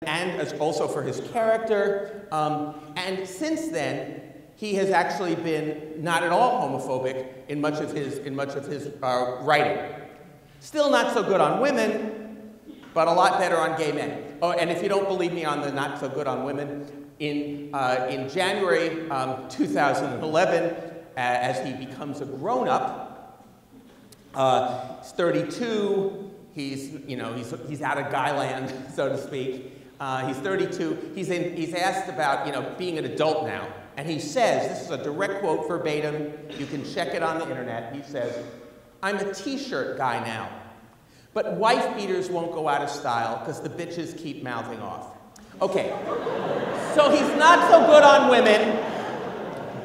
and as also for his character. And since then, he has actually been not at all homophobic in much of his writing. Still not so good on women, but a lot better on gay men. Oh, and if you don't believe me on the not so good on women, in January 2011, as he becomes a grown-up, he's 32. He's out of guyland, so to speak. He's 32. He's asked about being an adult now, and he says, this is a direct quote verbatim. You can check it on the internet. He says, "I'm a T-shirt guy now, but wife beaters won't go out of style because the bitches keep mouthing off." Okay, so he's not so good on women,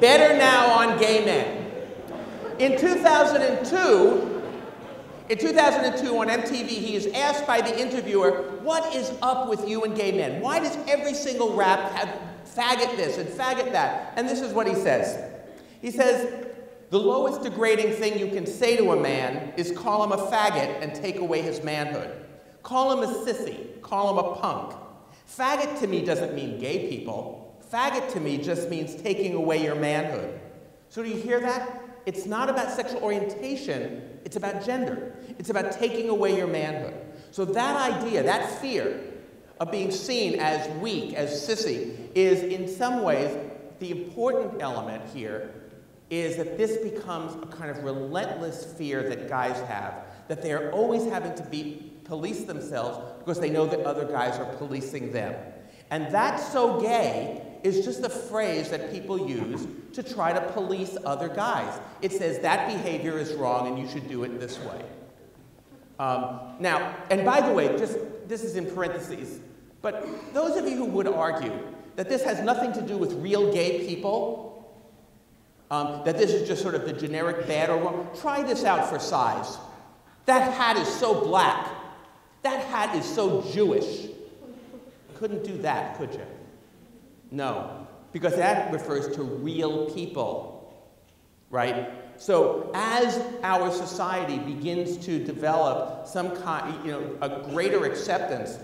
better now on gay men. In 2002 on MTV, he is asked by the interviewer, "What is up with you and gay men? Why does every single rap have faggot this and faggot that?" And this is what he says. He says, "The lowest degrading thing you can say to a man is call him a faggot and take away his manhood. Call him a sissy, call him a punk. Faggot to me doesn't mean gay people. Faggot to me just means taking away your manhood." So do you hear that? It's not about sexual orientation, it's about gender. It's about taking away your manhood. So that idea, that fear of being seen as weak, as sissy, is in some ways the important element here is that this becomes a kind of relentless fear that guys have, that they are always having to police themselves because they know that other guys are policing them. And "that's so gay" is just a phrase that people use to try to police other guys. It says that behavior is wrong and you should do it this way. Now, and by the way, this is in parentheses, but those of you who would argue that this has nothing to do with real gay people, that this is just sort of the generic bad or wrong, try this out for size. That hat is so black. That hat is so Jewish. Couldn't do that, could you? No, because that refers to real people, right? So as our society begins to develop some kind, a greater acceptance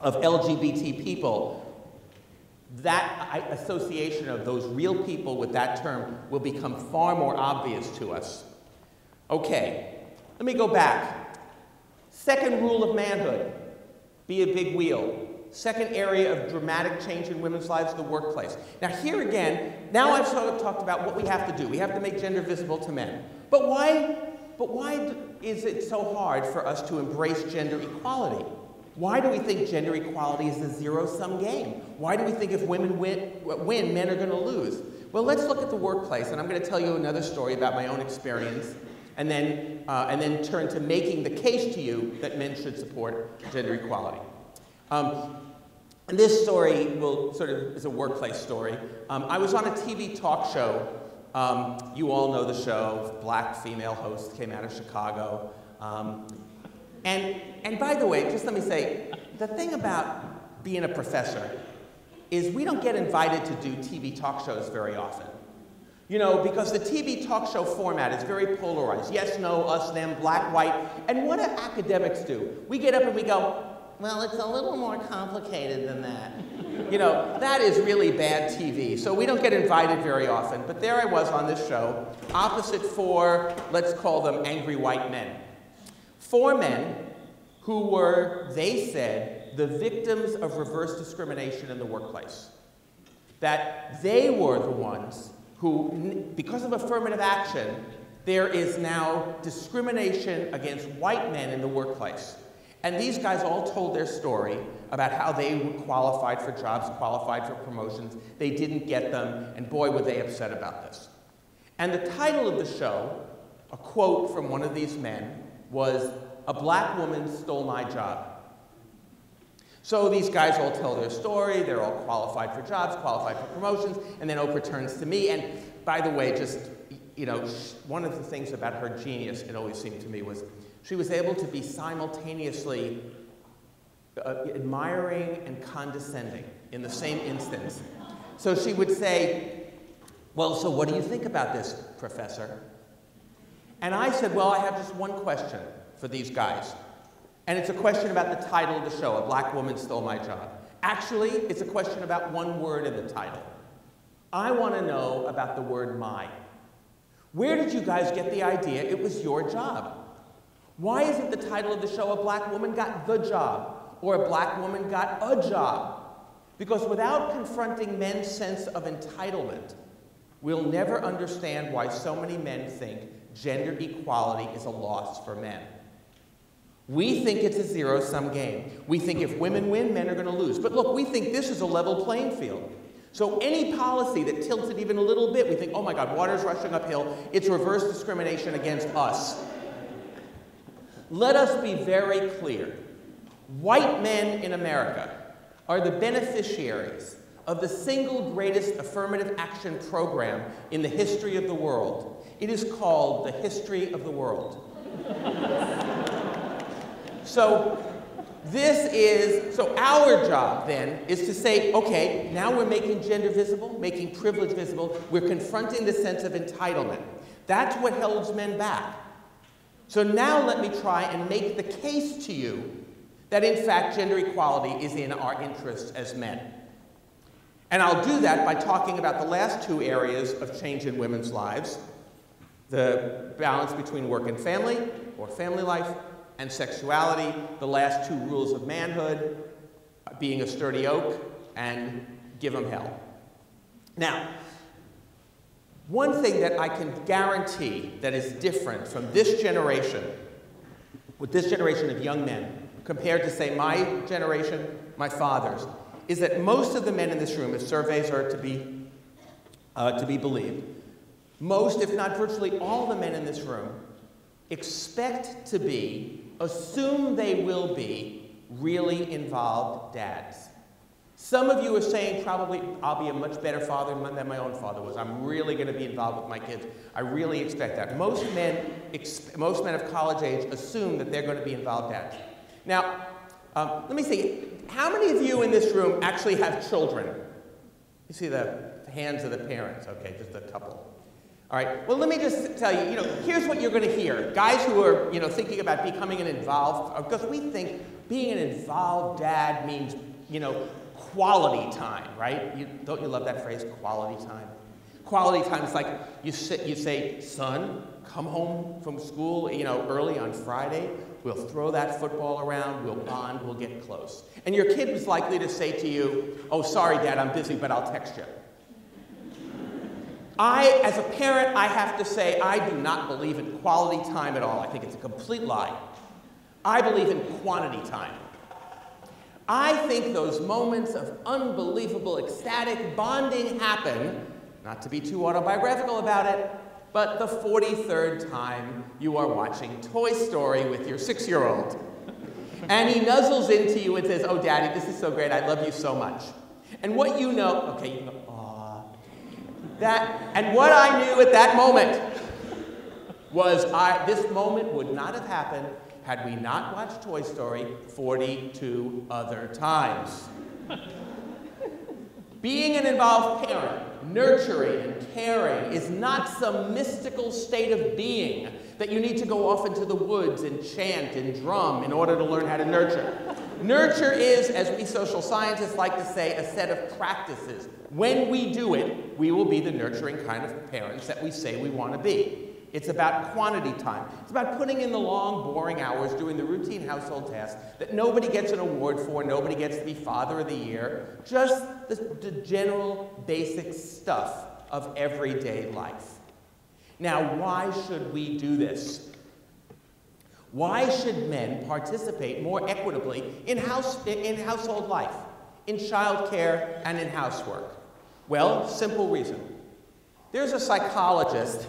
of LGBT people, that association of those real people with that term will become far more obvious to us. Okay, let me go back. Second rule of manhood, be a big wheel. Second area of dramatic change in women's lives, the workplace. Now here again, now I've sort of talked about what we have to do. We have to make gender visible to men. But why is it so hard for us to embrace gender equality? Why do we think gender equality is a zero-sum game? Why do we think if women win, men are going to lose? Well, let's look at the workplace, and I'm going to tell you another story about my own experience, and then turn to making the case to you that men should support gender equality. And this story is a workplace story. I was on a TV talk show. You all know the show. Black female host came out of Chicago. And by the way, just let me say, the thing about being a professor is we don't get invited to do TV talk shows very often. Because the TV talk show format is very polarized. Yes, no, us, them, black, white. And what do academics do? We get up and we go, "Well, it's a little more complicated than that." That is really bad TV. So we don't get invited very often. But there I was on this show, opposite four, let's call them angry white men. Four men who were, they said, the victims of reverse discrimination in the workplace. That they were the ones who, because of affirmative action, there is now discrimination against white men in the workplace. And these guys all told their story about how they were qualified for jobs, qualified for promotions. They didn't get them, and boy, were they upset about this. And the title of the show, a quote from one of these men, was, "A black woman stole my job." So these guys all tell their story. They're all qualified for jobs, qualified for promotions, and then Oprah turns to me. And by the way, just, one of the things about her genius, it always seemed to me, was she was able to be simultaneously admiring and condescending in the same instance. So she would say, "Well, so what do you think about this, Professor?" And I said, "Well, I have just one question for these guys. And it's a question about the title of the show, "A Black Woman Stole My Job." Actually, it's a question about one word in the title. I want to know about the word my. Where did you guys get the idea it was your job? Why isn't the title of the show A Black Woman Got the Job or A Black Woman Got a Job? Because without confronting men's sense of entitlement, we'll never understand why so many men think gender equality is a loss for men. We think it's a zero-sum game. We think if women win, men are going to lose. But look, we think this is a level playing field. So any policy that tilts it even a little bit, we think, oh my God, water's rushing uphill. It's reverse discrimination against us. Let us be very clear. White men in America are the beneficiaries of the single greatest affirmative action program in the history of the world. It is called the history of the world. So our job then is to say, okay, now we're making gender visible, making privilege visible, we're confronting the sense of entitlement. That's what holds men back. So now let me try and make the case to you that in fact gender equality is in our interests as men. And I'll do that by talking about the last two areas of change in women's lives, the balance between work and family, or family life, and sexuality, the last two rules of manhood, being a sturdy oak, and give 'em hell. Now, one thing that I can guarantee that is different from this generation, with this generation of young men, compared to, say, my generation, my father's, is that most of the men in this room, if surveys are to be believed, most, if not virtually all the men in this room, expect to be, assume they will be, really involved dads. Some of you are saying probably, I'll be a much better father than my own father was. I'm really going to be involved with my kids. I really expect that. Most men of college age assume that they're going to be involved dads. Now, let me see, how many of you in this room actually have children? You see the hands of the parents, okay, just a couple. All right, well, let me just tell you, here's what you're going to hear. Guys who are, thinking about becoming an involved, because we think being an involved dad means, quality time, right? Don't you love that phrase, quality time? Quality time is like you say, son, come home from school, early on Friday. We'll throw that football around, we'll bond, we'll get close. And your kid is likely to say to you, oh, sorry, Dad, I'm busy, but I'll text you. As a parent, I have to say I do not believe in quality time at all. I think it's a complete lie. I believe in quantity time. I think those moments of unbelievable, ecstatic bonding happen, not to be too autobiographical about it, but the 43rd time you are watching Toy Story with your 6-year-old. And he nuzzles into you and says, oh, Daddy, this is so great, I love you so much. And what you know, okay, you go, aw. And what I knew at that moment was this moment would not have happened had we not watched Toy Story 42 other times. Being an involved parent, nurturing and caring, is not some mystical state of being that you need to go off into the woods and chant and drum in order to learn how to nurture. Nurture is, as we social scientists like to say, a set of practices. When we do it, we will be the nurturing kind of parents that we say we want to be. It's about quantity time. It's about putting in the long, boring hours doing the routine household tasks that nobody gets an award for, nobody gets to be Father of the Year, just the general basic stuff of everyday life. Now, why should we do this? Why should men participate more equitably in household life, in childcare, and in housework? Well, simple reason. There's a psychologist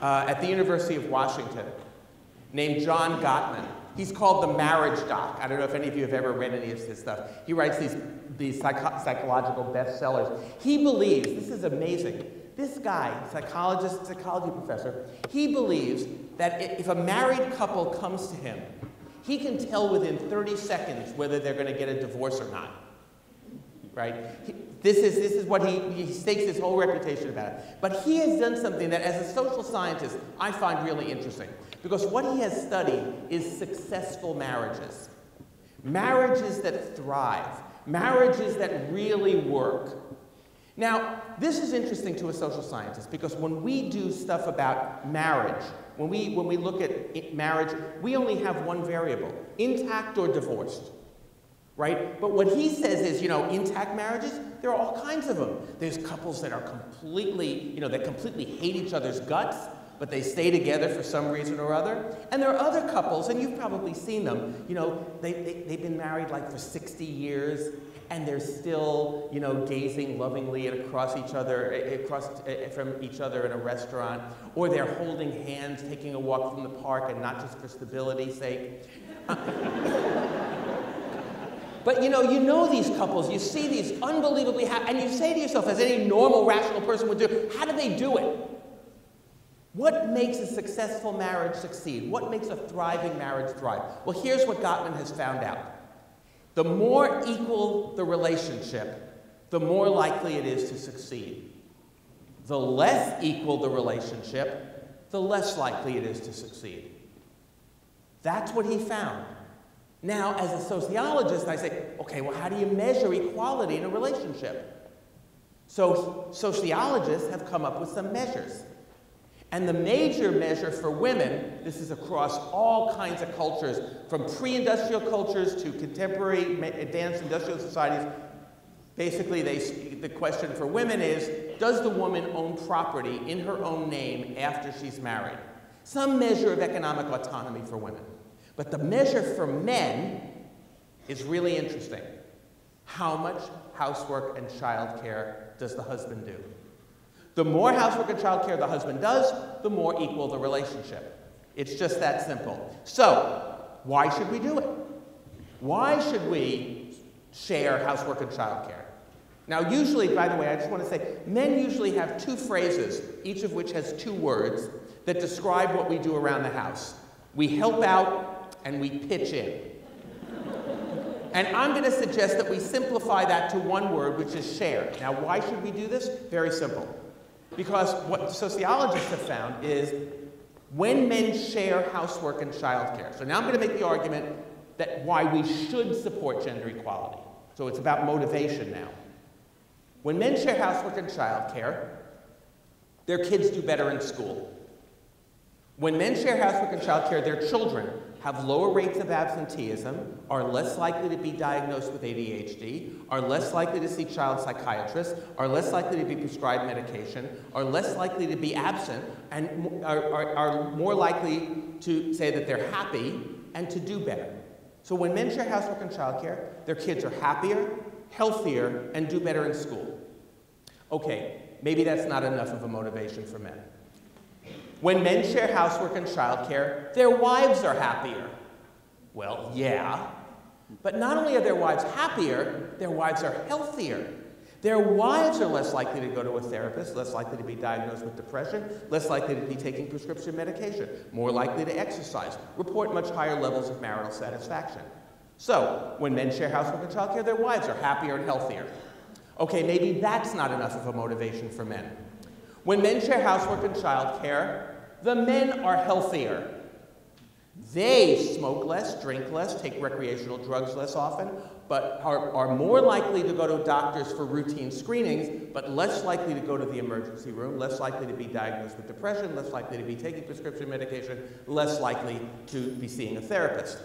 at the University of Washington named John Gottman. He's called the Marriage Doc. I don't know if any of you have ever read any of his stuff. He writes these psychological bestsellers. He believes, this is amazing, this guy, psychologist, psychology professor, he believes that if a married couple comes to him, he can tell within 30 seconds whether they're going to get a divorce or not. Right? This is what he stakes his whole reputation about it. But he has done something that, as a social scientist, I find really interesting. Because what he has studied is successful marriages. Marriages that thrive. marriages that really work. Now, this is interesting to a social scientist because when we do stuff about marriage, when we look at marriage, we only have one variable, intact or divorced, right? But what he says is, you know, intact marriages, there are all kinds of them. There's couples that are completely, you know, that completely hate each other's guts, but they stay together for some reason or other. And there are other couples, and you've probably seen them, you know, they've been married like for 60 years, and they're still, you know, gazing lovingly across each other, from each other in a restaurant, or they're holding hands, taking a walk from the park, and not just for stability's sake. But you know these couples, you see these unbelievably happy, and you say to yourself, as any normal, rational person would do, how do they do it? What makes a successful marriage succeed? What makes a thriving marriage thrive? Well, here's what Gottman has found out. The more equal the relationship, the more likely it is to succeed. The less equal the relationship, the less likely it is to succeed. That's what he found. Now, as a sociologist, I say, okay, well, how do you measure equality in a relationship? So sociologists have come up with some measures. And the major measure for women, this is across all kinds of cultures, from pre-industrial cultures to contemporary advanced industrial societies, basically the question for women is, does the woman own property in her own name after she's married? Some measure of economic autonomy for women. But the measure for men is really interesting. How much housework and childcare does the husband do? The more housework and childcare the husband does, the more equal the relationship. It's just that simple. So, why should we do it? Why should we share housework and childcare? Now, usually, by the way, I just want to say, men usually have two phrases, each of which has two words, that describe what we do around the house. We help out, and we pitch in. And I'm going to suggest that we simplify that to one word, which is share. Now, why should we do this? Very simple. Because what sociologists have found is when men share housework and childcare. So now I'm going to make the argument that why we should support gender equality. So it's about motivation now. When men share housework and childcare, their kids do better in school. When men share housework and childcare, their children have lower rates of absenteeism, are less likely to be diagnosed with ADHD, are less likely to see child psychiatrists, are less likely to be prescribed medication, are less likely to be absent, and are more likely to say that they're happy and to do better. So when men share housework and childcare, their kids are happier, healthier, and do better in school. Okay, maybe that's not enough of a motivation for men. When men share housework and childcare, their wives are happier. Well, yeah. But not only are their wives happier, their wives are healthier. Their wives are less likely to go to a therapist, less likely to be diagnosed with depression, less likely to be taking prescription medication, more likely to exercise, report much higher levels of marital satisfaction. So, when men share housework and childcare, their wives are happier and healthier. Okay, maybe that's not enough of a motivation for men. When men share housework and childcare, the men are healthier. They smoke less, drink less, take recreational drugs less often, but are more likely to go to doctors for routine screenings, but less likely to go to the emergency room, less likely to be diagnosed with depression, less likely to be taking prescription medication, less likely to be seeing a therapist.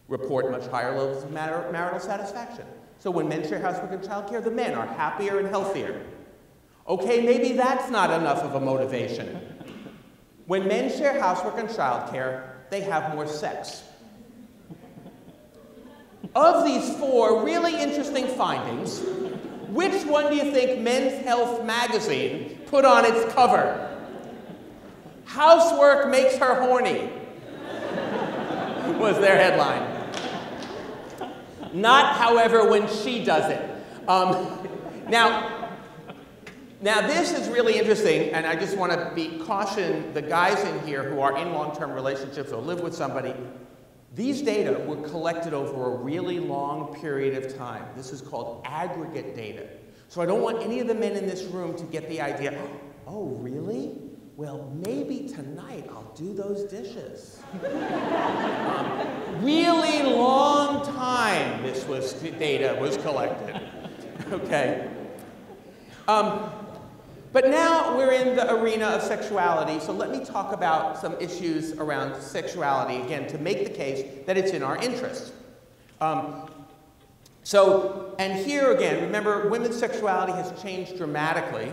Report much higher levels of marital satisfaction. So when men share housework and childcare, the men are happier and healthier. Okay, maybe that's not enough of a motivation. When men share housework and childcare, they have more sex. Of these four really interesting findings, which one do you think Men's Health magazine put on its cover? Housework makes her horny, was their headline. Not, however, when she does it. Now, this is really interesting, and I just want to caution the guys in here who are in long-term relationships or live with somebody. These data were collected over a really long period of time. This is called aggregate data. So I don't want any of the men in this room to get the idea, oh, really? well, maybe tonight I'll do those dishes. Really long time data was collected, okay? But now we're in the arena of sexuality, so let me talk about some issues around sexuality, again, to make the case that it's in our interest. And here again, remember, women's sexuality has changed dramatically,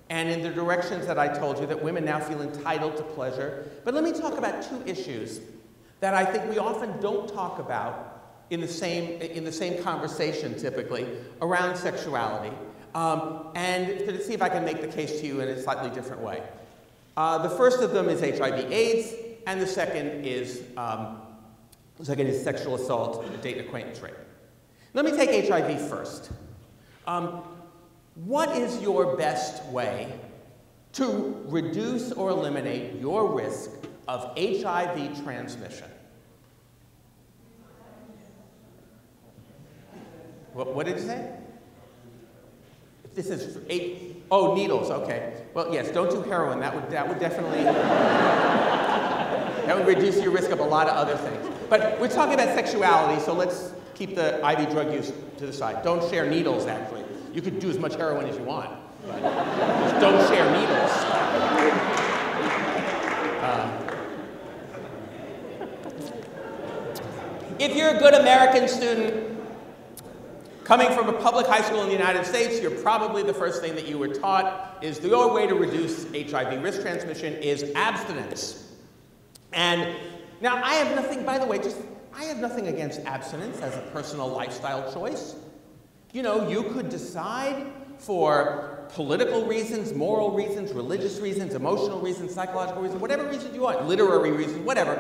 and in the directions that I told you, that women now feel entitled to pleasure. But let me talk about two issues that I think we often don't talk about in the same conversation, typically, around sexuality. And to see if I can make the case to you in a slightly different way. The first of them is HIV/AIDS, and the second is sexual assault, date and acquaintance rape. Let me take HIV first. What is your best way to reduce or eliminate your risk of HIV transmission? What did you say? This is needles, okay. Well, yes, don't do heroin. That would definitely, that would reduce your risk of a lot of other things. But we're talking about sexuality, so let's keep the IV drug use to the side. Don't share needles, actually. You could do as much heroin as you want, but just don't share needles. If you're a good American student, coming from a public high school in the United States, you're probably the first thing that you were taught is the only way to reduce HIV risk transmission is abstinence. And now I have nothing, by the way, I have nothing against abstinence as a personal lifestyle choice. You know, you could decide for political reasons, moral reasons, religious reasons, emotional reasons, psychological reasons, whatever reasons you want, literary reasons, whatever,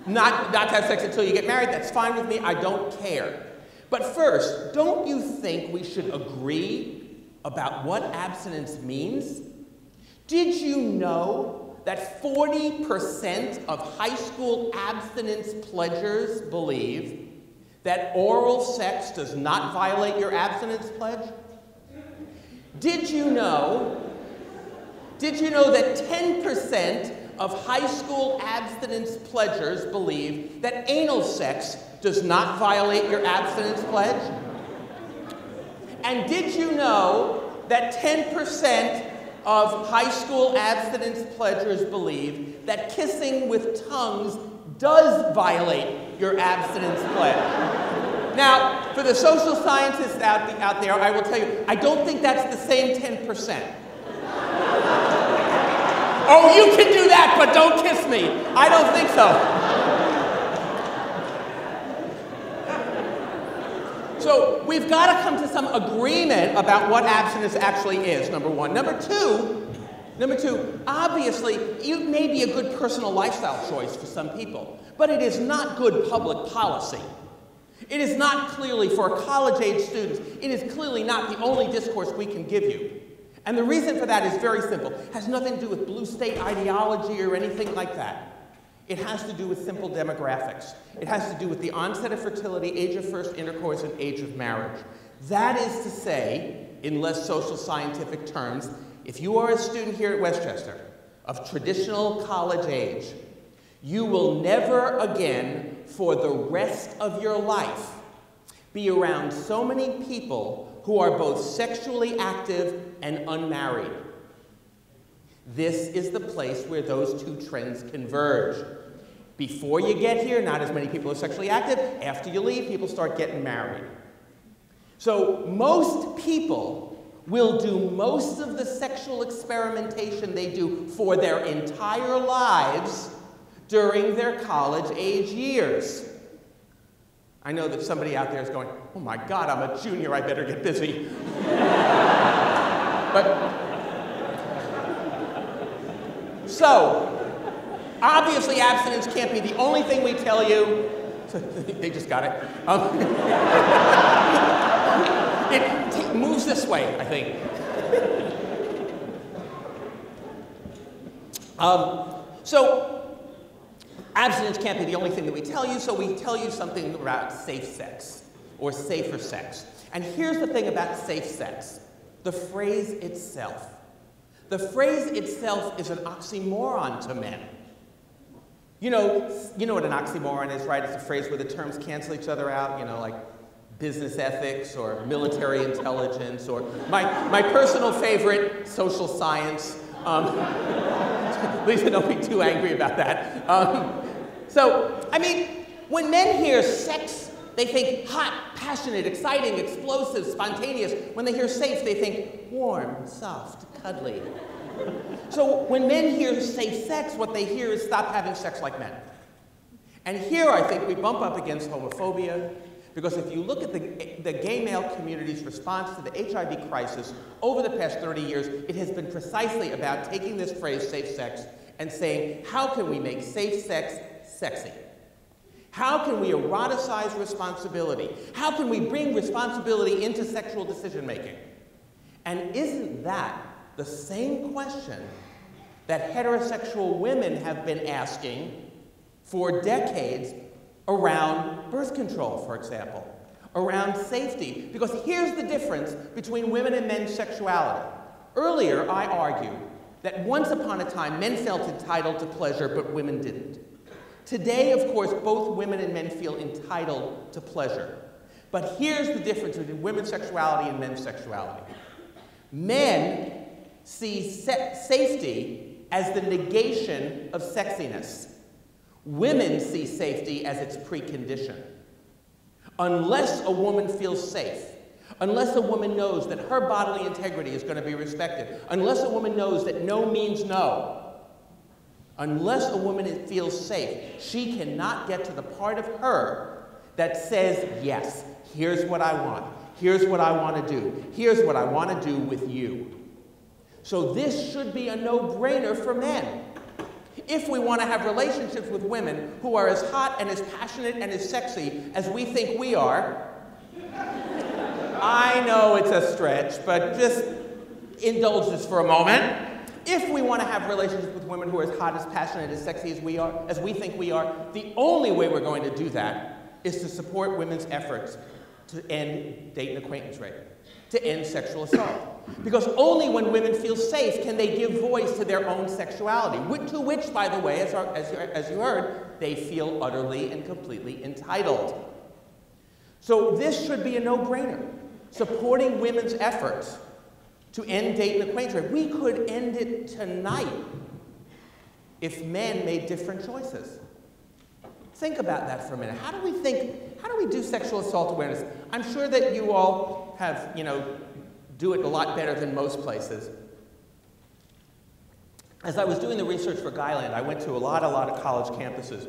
not to have sex until you get married. That's fine with me. I don't care. But first, don't you think we should agree about what abstinence means? Did you know that 40% of high school abstinence pledgers believe that oral sex does not violate your abstinence pledge? Did you know that 10% of high school abstinence pledgers believe that anal sex does not violate your abstinence pledge? And did you know that 10% of high school abstinence pledgers believe that kissing with tongues does violate your abstinence pledge? Now, for the social scientists out there, I will tell you, I don't think that's the same 10%. Oh, you can do that, but don't kiss me. I don't think so. So we've got to come to some agreement about what abstinence actually is, number one. Number two, obviously, it may be a good personal lifestyle choice for some people, but it is not good public policy. It is not clearly, for college-age students, it is clearly not the only discourse we can give you. And the reason for that is very simple. It has nothing to do with blue state ideology or anything like that. It has to do with simple demographics. It has to do with the onset of fertility, age of first intercourse, and age of marriage. That is to say, in less social scientific terms, if you are a student here at Westchester of traditional college age, you will never again, for the rest of your life, be around so many people who are both sexually active and unmarried. This is the place where those two trends converge. Before you get here, not as many people are sexually active. After you leave, people start getting married. So most people will do most of the sexual experimentation they do for their entire lives during their college-age years. I know that somebody out there is going, oh my God, I'm a junior, I better get busy. So, obviously abstinence can't be the only thing we tell you. They just got it. It moves this way, I think. So, abstinence can't be the only thing that we tell you, so we tell you something about safe sex, or safer sex. And here's the thing about safe sex, the phrase itself. the phrase itself is an oxymoron to men. You know what an oxymoron is, right? It's a phrase where the terms cancel each other out, you know, like business ethics or military intelligence or my personal favorite, social science. Please don't be too angry about that. So, I mean, when men hear sex, they think hot, passionate, exciting, explosive, spontaneous. When they hear safe, they think warm, soft, cuddly. So when men hear safe sex, what they hear is stop having sex like men. And here I think we bump up against homophobia, because if you look at the gay male community's response to the HIV crisis over the past 30 years, it has been precisely about taking this phrase, safe sex, and saying, how can we make safe sex sexy? How can we eroticize responsibility? How can we bring responsibility into sexual decision-making? And isn't that the same question that heterosexual women have been asking for decades around birth control, for example, around safety? Because here's the difference between women and men's sexuality. Earlier, I argued that once upon a time, men felt entitled to pleasure, but women didn't. Today, of course, both women and men feel entitled to pleasure. But here's the difference between women's sexuality and men's sexuality. Men see safety as the negation of sexiness. Women see safety as its precondition. Unless a woman feels safe, unless a woman knows that her bodily integrity is going to be respected, unless a woman knows that no means no, unless a woman feels safe, she cannot get to the part of her that says, yes, here's what I want, here's what I want to do, here's what I want to do with you. So this should be a no-brainer for men. If we want to have relationships with women who are as hot and as passionate and as sexy as we think we are, I know it's a stretch, but just indulge this for a moment. If we want to have relationships with women who are as hot, as passionate, as sexy as we are, as we think we are, the only way we're going to do that is to support women's efforts to end date and acquaintance rape, to end sexual assault. Because only when women feel safe can they give voice to their own sexuality, to which, by the way, as you heard, they feel utterly and completely entitled. So this should be a no-brainer, supporting women's efforts to end date and acquaintance rape. We could end it tonight if men made different choices. Think about that for a minute. How do we do sexual assault awareness? I'm sure that you all have, do it a lot better than most places. As I was doing the research for Guyland, I went to a lot of college campuses,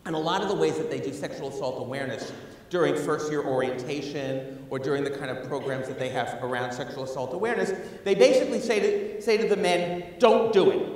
and a lot of the ways that they do sexual assault awareness during first-year orientation or during the kind of programs that they have around sexual assault awareness, they basically say to the men, don't do it.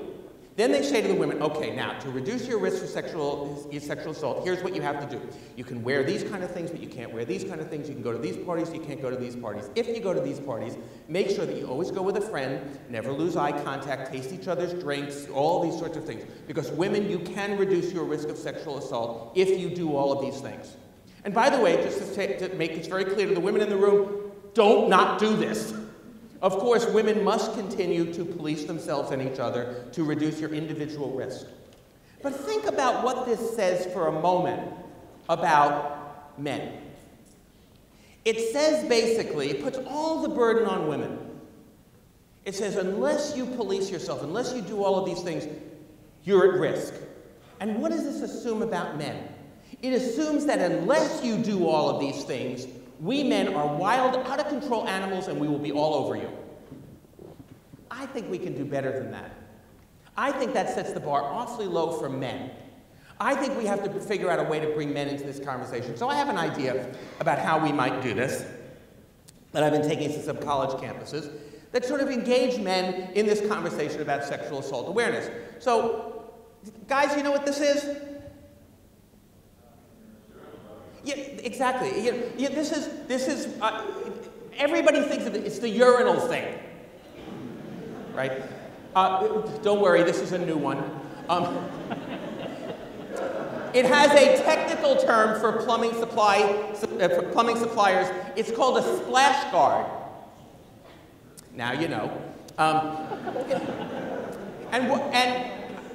Then they say to the women, okay, now, to reduce your risk for sexual assault, here's what you have to do. You can wear these kind of things, but you can't wear these kind of things. You can go to these parties, you can't go to these parties. If you go to these parties, make sure that you always go with a friend, never lose eye contact, taste each other's drinks, all these sorts of things. Because women, you can reduce your risk of sexual assault if you do all of these things. And by the way, just to make this very clear to the women in the room, don't not do this. Of course, women must continue to police themselves and each other to reduce your individual risk. But think about what this says for a moment about men. It says basically, it puts all the burden on women. It says, unless you police yourself, unless you do all of these things, you're at risk. And what does this assume about men? It assumes that unless you do all of these things, we men are wild, out-of-control animals, and we will be all over you. I think we can do better than that. I think that sets the bar awfully low for men. I think we have to figure out a way to bring men into this conversation. So I have an idea about how we might do this that I've been taking to some college campuses that sort of engage men in this conversation about sexual assault awareness. So, guys, you know what this is? Yeah, exactly. Yeah, this is everybody thinks of it, it's the urinal thing, right? Don't worry, this is a new one. It has a technical term for plumbing suppliers. It's called a splash guard. Now you know. And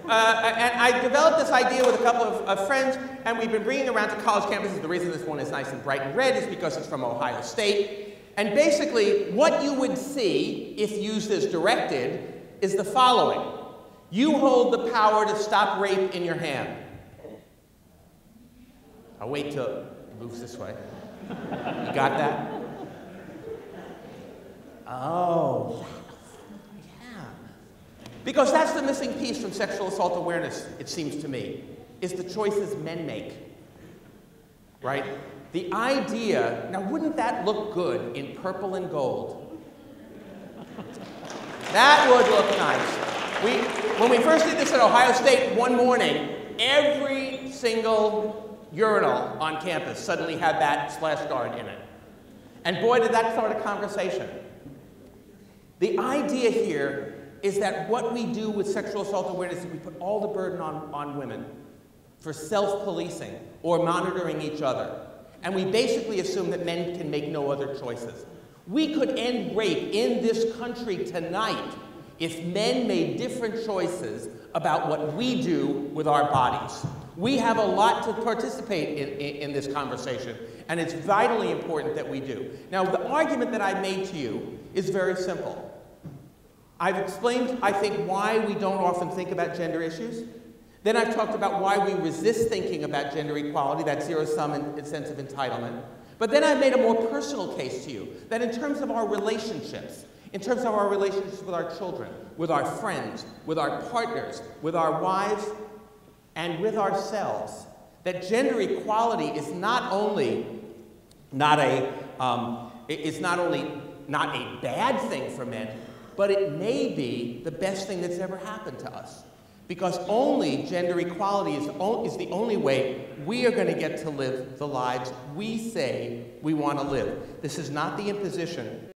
I developed this idea with a couple of friends, and we've been bringing it around to college campuses. The reason this one is nice and bright and red is because it's from Ohio State. And basically, what you would see, if used as directed, is the following. You hold the power to stop rape in your hand. I'll wait till it moves this way. You got that? Oh, yeah. Because that's the missing piece from sexual assault awareness, it seems to me, is the choices men make, right? The idea, now wouldn't that look good in purple and gold? That would look nice. When we first did this at Ohio State one morning, every single urinal on campus suddenly had that splash guard in it. And boy, did that start a conversation. The idea here is that what we do with sexual assault awareness is we put all the burden on women for self-policing or monitoring each other. And we basically assume that men can make no other choices. We could end rape in this country tonight if men made different choices about what we do with our bodies. We have a lot to participate in this conversation, and it's vitally important that we do. Now, the argument that I made to you is very simple. I've explained, I think, why we don't often think about gender issues. Then I've talked about why we resist thinking about gender equality, that zero-sum and sense of entitlement. But then I've made a more personal case to you, that in terms of our relationships, in terms of our relationships with our children, with our friends, with our partners, with our wives, and with ourselves, that gender equality is not only not a bad thing for men, but it may be the best thing that's ever happened to us. Because only gender equality is the only way we are going to get to live the lives we say we want to live. This is not the imposition